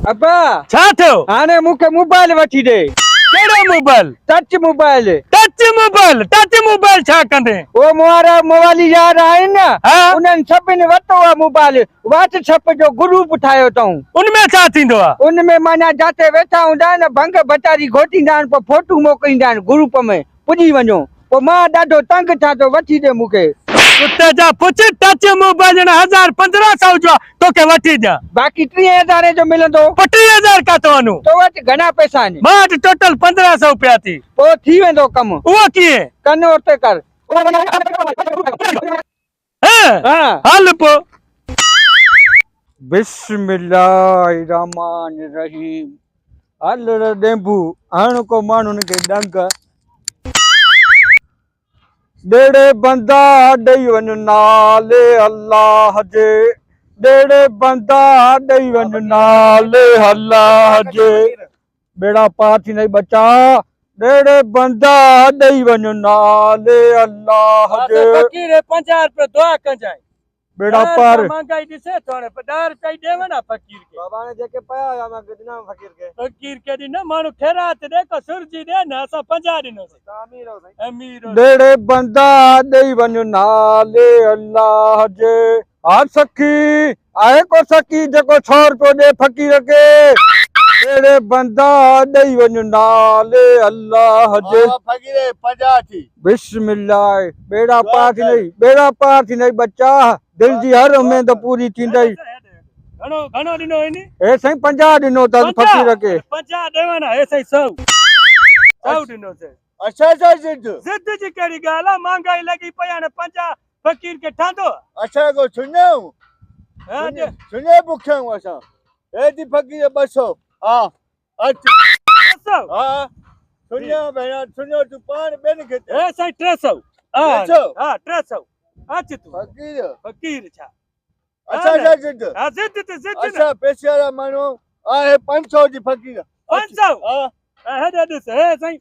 अब्बा छा थियो हाणे मूंखे मोबाइल वठी ॾे। कहिड़ो mobile? Touch mobile. Touch mobile छा कंदे? वो मुहारा मोबाइल यार आहिनि न, हाँ? उन्हनि सभिनि वरितो आहे मोबाइल। व्हाट्सएप जो ग्रुप ठाहियो अथऊं। उनमें छा थींदो आहे? उनमें माना जिते वेठा हूंदा आहिनि भंग बटारी घोटींदा आहिनि, पोइ फोटू मोकिलींदा आहिनि ग्रुप में, पुॼी वञो। पोइ मां ॾाढो तंग थियां थो, वठी ॾे मूंखे। कुत्ते जा पुछ, टच मोबाइल 1000-1500 जो तोखे वठी ॾियां। बाक़ी 3000 जो मिलंदो। 3000 का तो वञूं? तो वटि घणा पैसा आहिनि? मां वटि टोटल 1500 पिया थी। पोइ थी वेंदो कमु। उहो कीअं? कन उते कर। हाँ। हल पो। बिस्मिल्लाहिर्रहमानिर्रहीम। हल ॾेंबू हण को माण्हुनि खे डंग। ॾेड़े बंदा ॾेई वञ नाले अल्लाह जे। ॾेड़े बंदा ॾेई वञ नाले अल्लाह जे। बेड़ा पार थी नहीं बचा। ॾेड़े बंदा ॾेई वञ नाले अल्लाह जे। फकीर 50 रुपया दुआ कंजाई। बेड़ा पार। महंगाई ॾिसे थो हाणे 10 रुपया ॾेव ना फकीर के। बाबा ने जेके पया हुया मां गिदना फकीर के। फकीर के दी ना माण्हू खैरात ॾे को सुरजी ॾे न, असां 50 ॾिनोसीं। अमीर हो साईं। अमीर हो। ॾेड़े बंदा ॾेई वञ नाले अल्लाह जे। हा सखी आहे को सखी जेको 100 रुपयो ॾे फकीर के। ॾेड़े बंदा ॾेई वञ नाले अल्लाह जे। फकीर 50 थी। बिस्मिल्लाह। बेड़ा पार थी नहीं बच्चा। दिल जी हर उम्मीद पूरी थींदई। घणो ॾिनो इनी? ए साईं 50 ॾिनो अथसि फकीर के। 50 ॾेव ना, हे साईं 100 ॾिनो से। अच्छा जिद जिद जी कहिड़ी ॻाल्हि आहे? महंगाई लॻी पई हाणे 50 फकीर के ठहंदो? अच्छा को सुञाऊं हाँ ॾे। सुञे बुखियूं असां। हे थी फकीर 200। हा अच्छा 300? हा सुञो भेण सुञो तूं पाण ॿियनि खे हे साईं 300। 300? हाँ 300। अच तू फकीर फकीर छा? अच्छा जिद हाँ जिद ते जिद न। अच्छा पैसे वारा माण्हू आहे 500 जी फकीर। 500? हा हेॾे ॾिस, हे साईं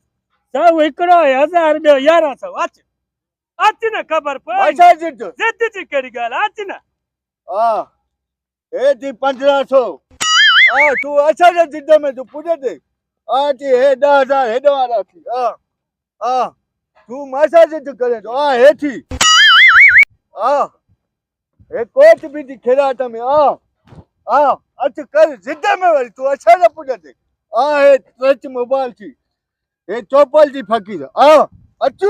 100 हिकिड़ो 1000 ॾियो 1100। अच न ख़बर पए। अच्छा जिद जिद जी कहिड़ी ॻाल्हि आहे? अच न। हा हे थी 1500। हा तूं अच्छा जिद में तूं पुॼे दे। हा थी हे 10000 हेॾे वारा थी। हा हा तूं मासा जिद करे थो। हा हे थी। हा हे कोट भी थी खैरात में। हा हा अच कर जिद में वरी तूं अच्छा न पुॼे दे। हा हे टच मोबाइल थी। हे चौपल जी फकीर। हा अच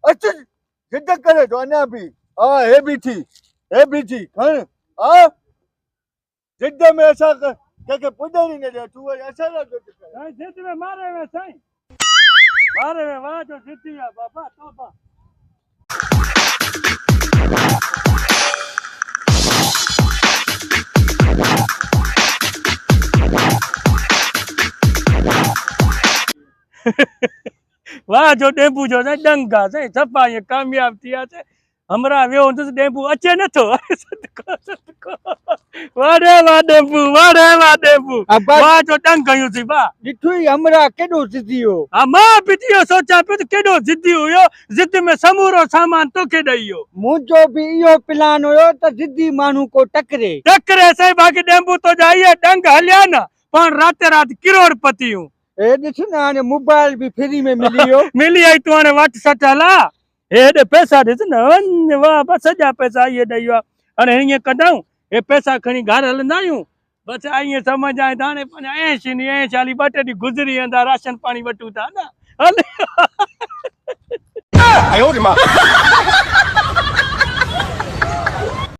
अच जिद करे थो अञा भी। हा हे भी थी खण। हा जिद में असां कंहिंखे पुॼण ई न ॾियो। तूं वरी असां सां जिद कर। साईं जिद में मारे में साईं। मारे में वाह जो जिद्दी आहे बाबा तोबा। वाह जो ॾेंबू जो साईं डंग आहे साईं। सफ़ा ईअं कामयाब थी वियासीं। हमरा वियो हूंदुसि ॾेंबू अचे नथो। वाह ॾेंबू अब्बा वाह जो डंग कयूंसीं वाह। ॾिठो ई हमरा केॾो ज़िदी हो। हा मां बि इहो सोचां पियो त केॾो ज़िदी हुयो। ज़िद में समूरो सामान तोखे ॾेई वियो। मुंहिंजो बि इहो प्लान हुयो त ज़िदी माण्हू को टकरे। टकरे साईं बाक़ी ॾेंबू तो जा इहे डंग हलिया न पाण राति राति करोड़पतियूं। हे ॾिस न हाणे मोबाइल भी फ्री में मिली वियो। मिली आई तूं हाणे वटि सट हला। हेॾे पैसा ॾिस न वञ वाह बसि सॼा पैसा इहे ॾेई विया। हाणे हीअं कंदाऊं हे पैसा खणी घर हलंदा आहियूं। बसि ईअं सम्झ आए त हाणे पंहिंजा ऐश हाली 2 टे ॾींहं गुज़री वेंदा राशन पाणी वठूं था न। हल।